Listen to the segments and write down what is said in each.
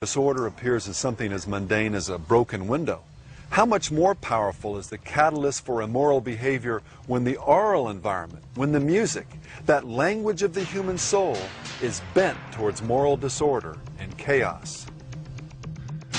Disorder appears as something as mundane as a broken window. How much more powerful is the catalyst for immoral behavior when the oral environment, when the music, that language of the human soul, is bent towards moral disorder and chaos?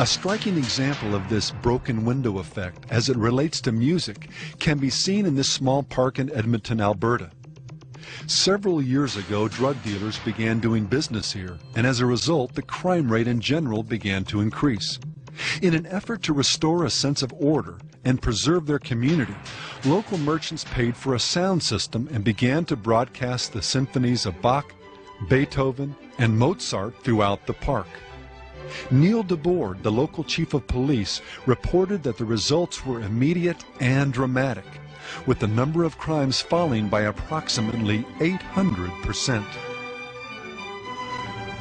A striking example of this broken window effect as it relates to music can be seen in this small park in Edmonton, Alberta. Several years ago, drug dealers began doing business here, and as a result, the crime rate in general began to increase. In an effort to restore a sense of order and preserve their community, local merchants paid for a sound system and began to broadcast the symphonies of Bach, Beethoven, and Mozart throughout the park. Neil DeBoard, the local chief of police, reported that the results were immediate and dramatic, with the number of crimes falling by approximately 800%.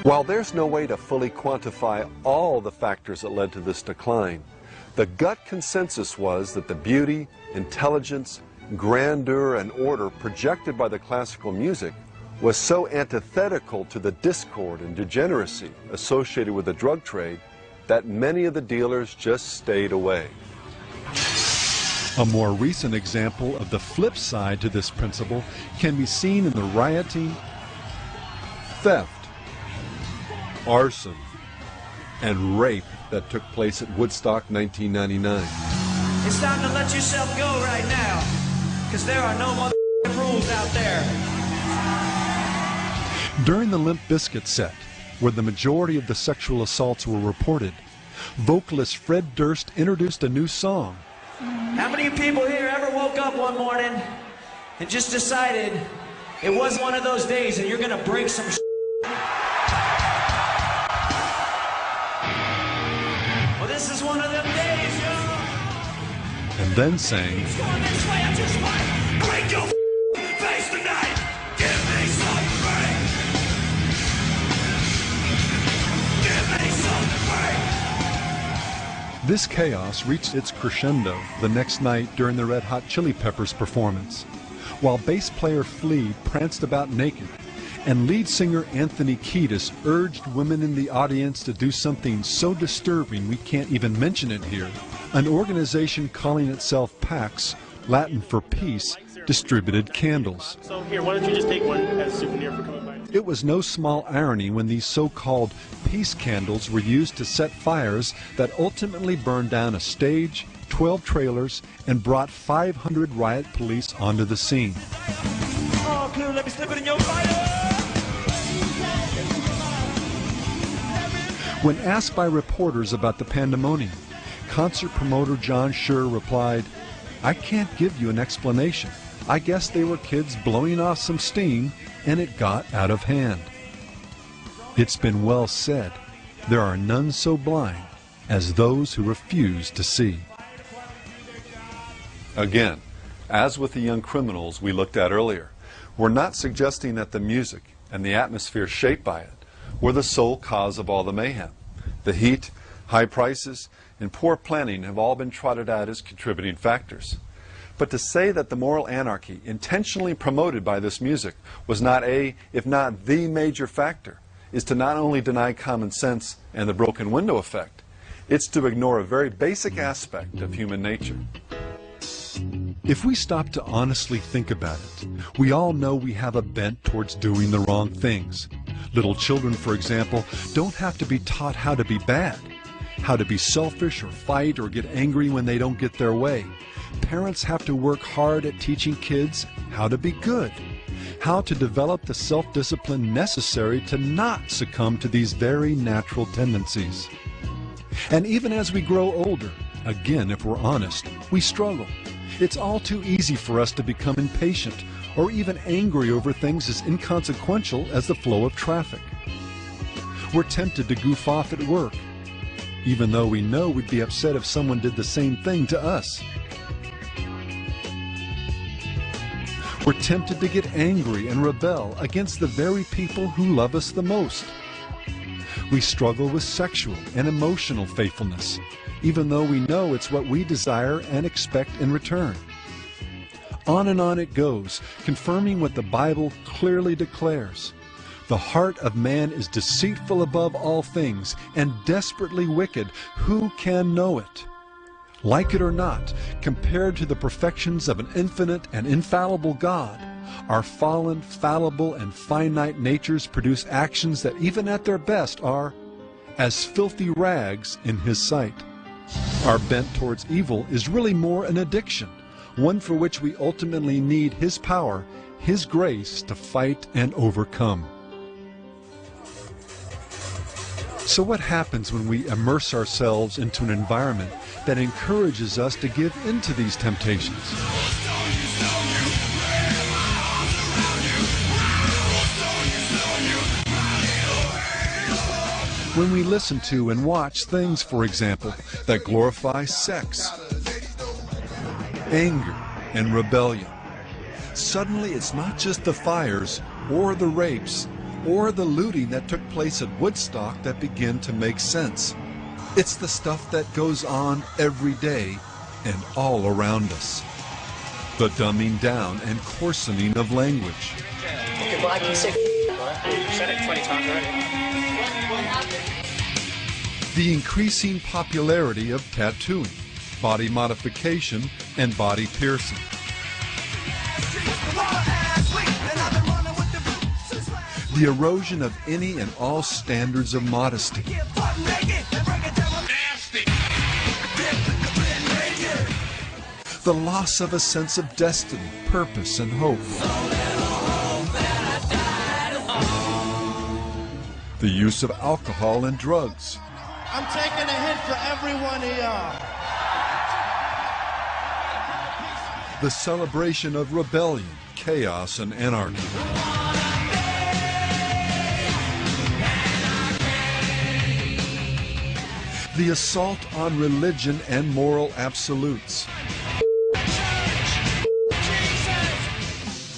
While there's no way to fully quantify all the factors that led to this decline, the gut consensus was that the beauty, intelligence, grandeur, and order projected by the classical music was so antithetical to the discord and degeneracy associated with the drug trade that many of the dealers just stayed away. A more recent example of the flip side to this principle can be seen in the rioting, theft, arson, and rape that took place at Woodstock 1999. It's time to let yourself go right now, because there are no more rules out there. During the Limp Bizkit set, where the majority of the sexual assaults were reported, vocalist Fred Durst introduced a new song. How many people here ever woke up one morning and just decided it was one of those days and you're gonna break some shit? Well, this is one of them days, yo! And then sang, It's going this way, I just might break your face tonight! Give me some break! Give me some break! This chaos reached its crescendo the next night during the Red Hot Chili Peppers performance, while bass player Flea pranced about naked, and lead singer Anthony Kiedis urged women in the audience to do something so disturbing we can't even mention it here. An organization calling itself PAX, Latin for peace, distributed candles. So here, why don't you just take one as a souvenir for coming by? It was no small irony when these so-called peace candles were used to set fires that ultimately burned down a stage, 12 trailers, and brought 500 riot police onto the scene. Oh, Clue, let me slip it in your fire! When asked by reporters about the pandemonium, concert promoter John Schur replied, "I can't give you an explanation. I guess they were kids blowing off some steam and it got out of hand." It's been well said, there are none so blind as those who refuse to see. Again, as with the young criminals we looked at earlier, we're not suggesting that the music and the atmosphere shaped by it were the sole cause of all the mayhem. The heat, high prices, and poor planning have all been trotted out as contributing factors. But to say that the moral anarchy intentionally promoted by this music was not a, if not the major factor, is to not only deny common sense and the broken window effect, it's to ignore a very basic aspect of human nature. If we stop to honestly think about it, we all know we have a bent towards doing the wrong things. Little children, for example, don't have to be taught how to be bad, how to be selfish or fight or get angry when they don't get their way. Parents have to work hard at teaching kids how to be good, how to develop the self-discipline necessary to not succumb to these very natural tendencies. And even as we grow older, again, if we're honest, we struggle. It's all too easy for us to become impatient or even angry over things as inconsequential as the flow of traffic. We're tempted to goof off at work, even though we know we'd be upset if someone did the same thing to us. We're tempted to get angry and rebel against the very people who love us the most. We struggle with sexual and emotional faithfulness, even though we know it's what we desire and expect in return. On and on it goes, confirming what the Bible clearly declares. The heart of man is deceitful above all things and desperately wicked. Who can know it? Like it or not, compared to the perfections of an infinite and infallible God, our fallen, fallible, and finite natures produce actions that even at their best are as filthy rags in His sight. Our bent towards evil is really more an addiction, one for which we ultimately need His power, His grace to fight and overcome. So what happens when we immerse ourselves into an environment that encourages us to give in to these temptations? When we listen to and watch things, for example, that glorify sex, anger, and rebellion, suddenly it's not just the fires or the rapes or the looting that took place at Woodstock that begin to make sense. It's the stuff that goes on every day and all around us. The dumbing down and coarsening of language. Okay, well, I can say you said it 20 times already. The increasing popularity of tattooing, body modification, and body piercing. The erosion of any and all standards of modesty. The loss of a sense of destiny, purpose, and hope. The use of alcohol and drugs. I'm taking a hit for every one of y'all. The celebration of rebellion, chaos, and anarchy. The assault on religion and moral absolutes.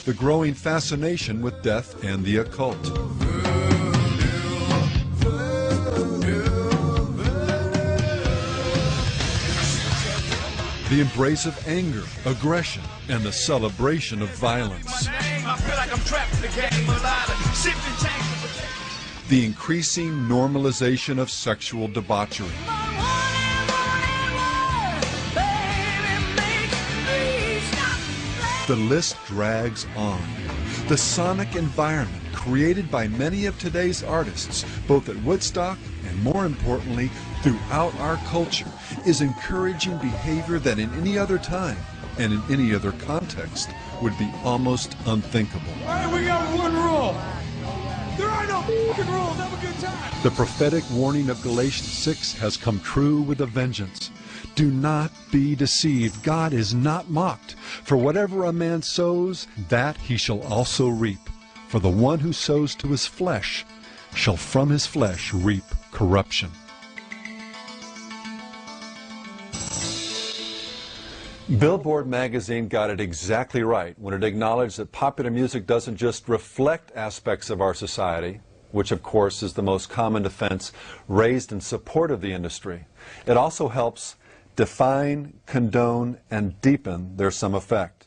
The growing fascination with death and the occult. The embrace of anger, aggression, and the celebration of violence. The increasing normalization of sexual debauchery. The list drags on. The sonic environment created by many of today's artists, both at Woodstock and more importantly, throughout our culture, is encouraging behavior that in any other time and in any other context would be almost unthinkable. All right, we got one rule. There are no fucking rules. Have a good time. The prophetic warning of Galatians 6 has come true with a vengeance. Do not be deceived. God is not mocked. For whatever a man sows, that he shall also reap. For the one who sows to his flesh shall from his flesh reap corruption. Billboard magazine got it exactly right when it acknowledged that popular music doesn't just reflect aspects of our society, which of course is the most common defense raised in support of the industry. It also helps define, condone, and deepen their some effect.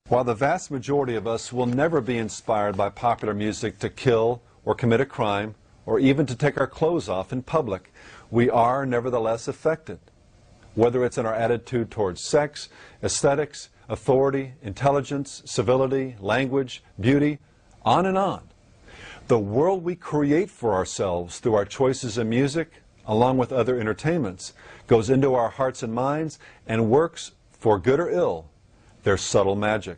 While the vast majority of us will never be inspired by popular music to kill or commit a crime or even to take our clothes off in public, we are nevertheless affected. Whether it's in our attitude towards sex, aesthetics, authority, intelligence, civility, language, beauty, on and on. The world we create for ourselves through our choices in music, along with other entertainments, goes into our hearts and minds and works, for good or ill, their subtle magic.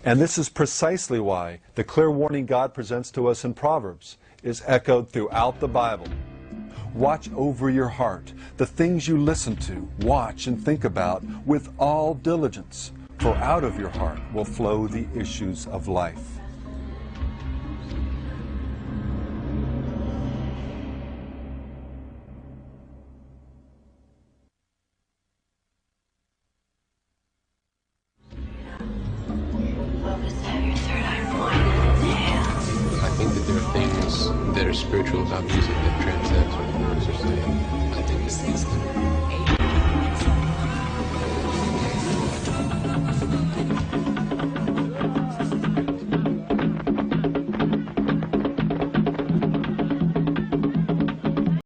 And this is precisely why the clear warning God presents to us in Proverbs is echoed throughout the Bible. Watch over your heart, the things you listen to, watch and think about with all diligence, for out of your heart will flow the issues of life. I think that there are things that are spiritual about music.